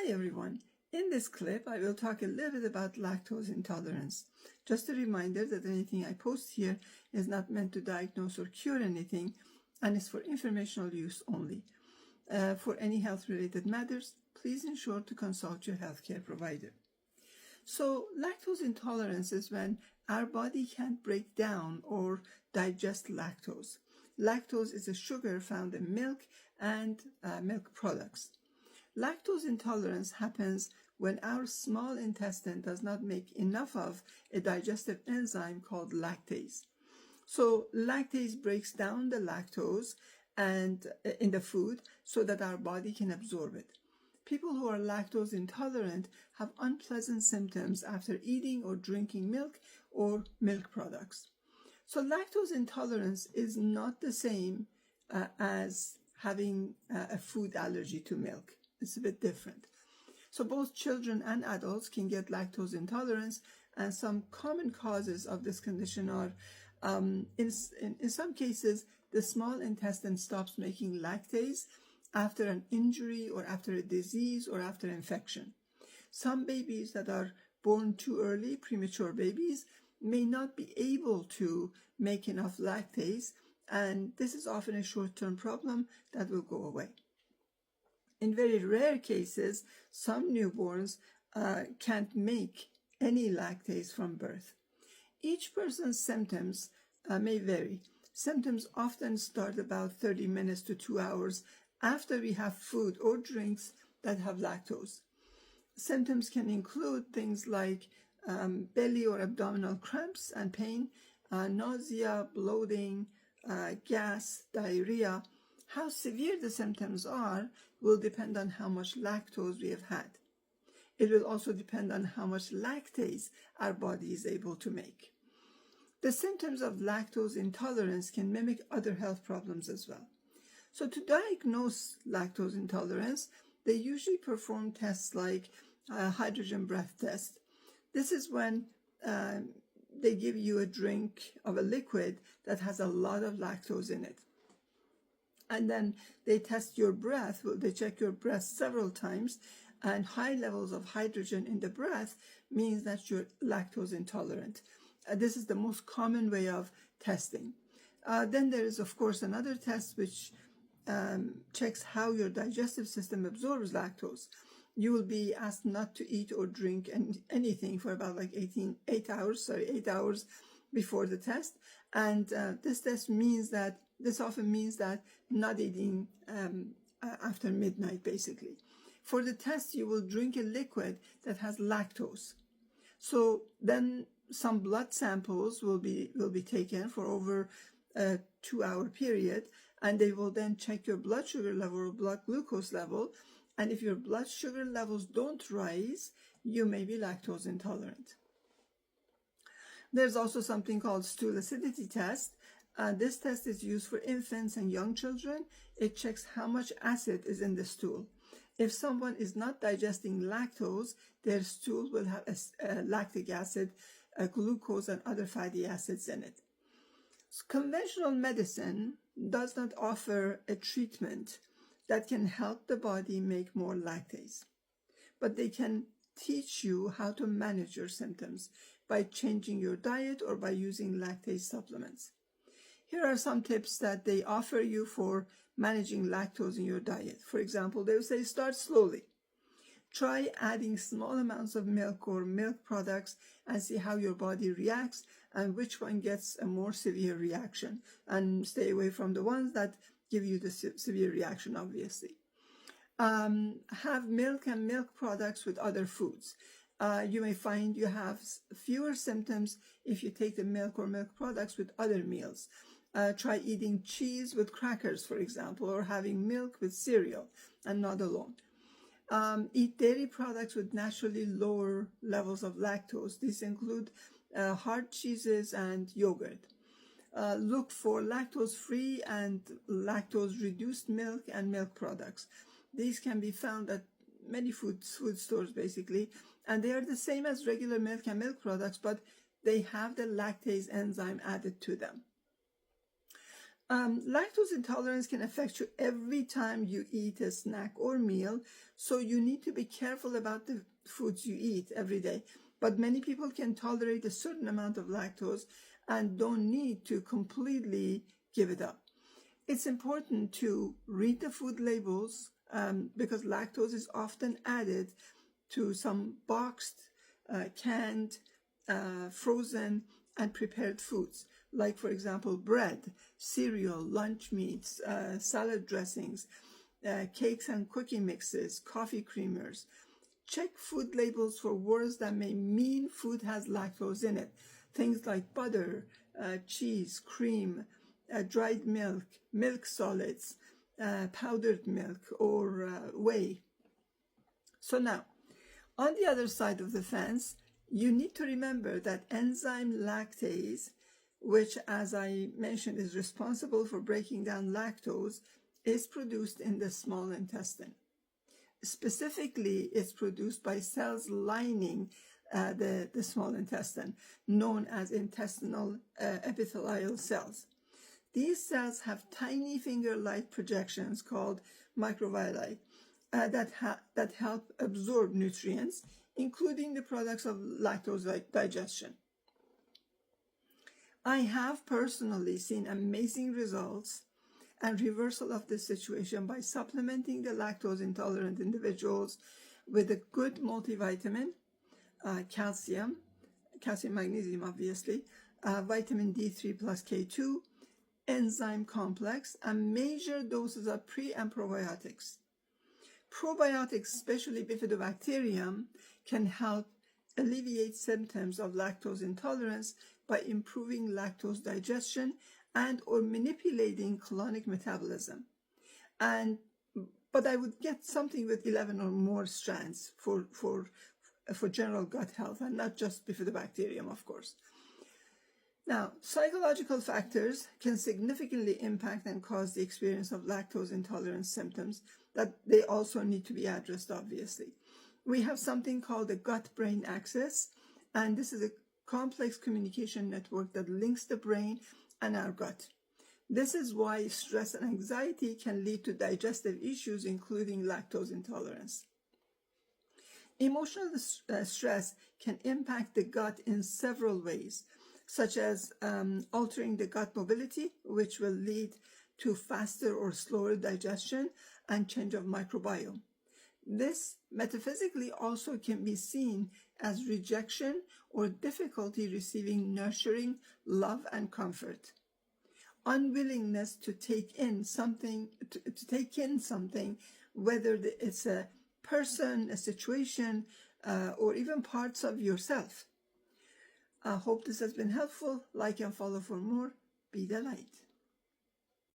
Hi everyone. In this clip, I will talk a little bit about lactose intolerance. Just a reminder that anything I post here is not meant to diagnose or cure anything and is for informational use only. For any health-related matters, please ensure to consult your healthcare provider. So, lactose intolerance is when our body can't break down or digest lactose. Lactose is a sugar found in milk and milk products. Lactose intolerance happens when our small intestine does not make enough of a digestive enzyme called lactase. So lactase breaks down the lactose and in the food so that our body can absorb it. People who are lactose intolerant have unpleasant symptoms after eating or drinking milk or milk products. So lactose intolerance is not the same as having a food allergy to milk. It's a bit different. So both children and adults can get lactose intolerance, and some common causes of this condition are, in some cases, the small intestine stops making lactase after an injury or after a disease or after infection. Some babies that are born too early, premature babies, may not be able to make enough lactase, and this is often a short-term problem that will go away. In very rare cases, some newborns can't make any lactase from birth. Each person's symptoms may vary. Symptoms often start about 30 minutes to 2 hours after we have food or drinks that have lactose. Symptoms can include things like belly or abdominal cramps and pain, nausea, bloating, gas, diarrhea. How severe the symptoms are will depend on how much lactose we have had. It will also depend on how much lactase our body is able to make. The symptoms of lactose intolerance can mimic other health problems as well. So to diagnose lactose intolerance, they usually perform tests like a hydrogen breath test. This is when they give you a drink of a liquid that has a lot of lactose in it. And then they test your breath. They check your breath several times, and high levels of hydrogen in the breath means that you're lactose intolerant. This is the most common way of testing. Then there is, of course, another test which checks how your digestive system absorbs lactose. You will be asked not to eat or drink anything for about like 8 hours before the test. And this often means that not eating after midnight, basically. For the test, you will drink a liquid that has lactose. So then some blood samples will be taken for over a 2-hour period, and they will then check your blood sugar level or blood glucose level. And if your blood sugar levels don't rise, you may be lactose intolerant. There's also something called stool acidity test. This test is used for infants and young children. It checks how much acid is in the stool. If someone is not digesting lactose, their stool will have lactic acid, glucose, and other fatty acids in it. So conventional medicine does not offer a treatment that can help the body make more lactase, but they can teach you how to manage your symptoms by changing your diet or by using lactase supplements. Here are some tips that they offer you for managing lactose in your diet. For example, they will say start slowly. Try adding small amounts of milk or milk products and see how your body reacts and which one gets a more severe reaction, and stay away from the ones that give you the severe reaction, obviously. Have milk and milk products with other foods. You may find you have fewer symptoms if you take the milk or milk products with other meals. Try eating cheese with crackers, for example, or having milk with cereal and not alone. Eat dairy products with naturally lower levels of lactose. These include hard cheeses and yogurt. Look for lactose-free and lactose-reduced milk and milk products. These can be found at many food stores, basically, and they are the same as regular milk and milk products, but they have the lactase enzyme added to them. Lactose intolerance can affect you every time you eat a snack or meal, so you need to be careful about the foods you eat every day. But many people can tolerate a certain amount of lactose and don't need to completely give it up. It's important to read the food labels because lactose is often added to some boxed, canned, frozen, and prepared foods, like, for example, bread, cereal, lunch meats, salad dressings, cakes and cookie mixes, coffee creamers. Check food labels for words that may mean food has lactose in it. Things like butter, cheese, cream, dried milk, milk solids, powdered milk, or whey. So now, on the other side of the fence, you need to remember that enzyme lactase, which, as I mentioned, is responsible for breaking down lactose, is produced in the small intestine. Specifically, it's produced by cells lining the small intestine, known as intestinal epithelial cells. These cells have tiny finger-like projections called microvilli that help absorb nutrients, including the products of lactose digestion. I have personally seen amazing results and reversal of this situation by supplementing the lactose intolerant individuals with a good multivitamin, calcium, magnesium obviously, vitamin D3 plus K2, enzyme complex, and major doses of pre and probiotics. Probiotics, especially bifidobacterium, can help alleviate symptoms of lactose intolerance by improving lactose digestion and or manipulating colonic metabolism. But I would get something with 11 or more strands for general gut health, and not just bifidobacterium, of course. Now, psychological factors can significantly impact and cause the experience of lactose intolerance symptoms that they also need to be addressed, obviously. We have something called the gut-brain axis, and this is a complex communication network that links the brain and our gut. This is why stress and anxiety can lead to digestive issues, including lactose intolerance. Emotional stress can impact the gut in several ways, such as altering the gut mobility, which will lead to faster or slower digestion and change of microbiome. This metaphysically also can be seen as rejection or difficulty receiving nurturing love and comfort. Unwillingness to take in something, whether it's a person, a situation, or even parts of yourself. I hope this has been helpful. Like and follow for more. Be the light.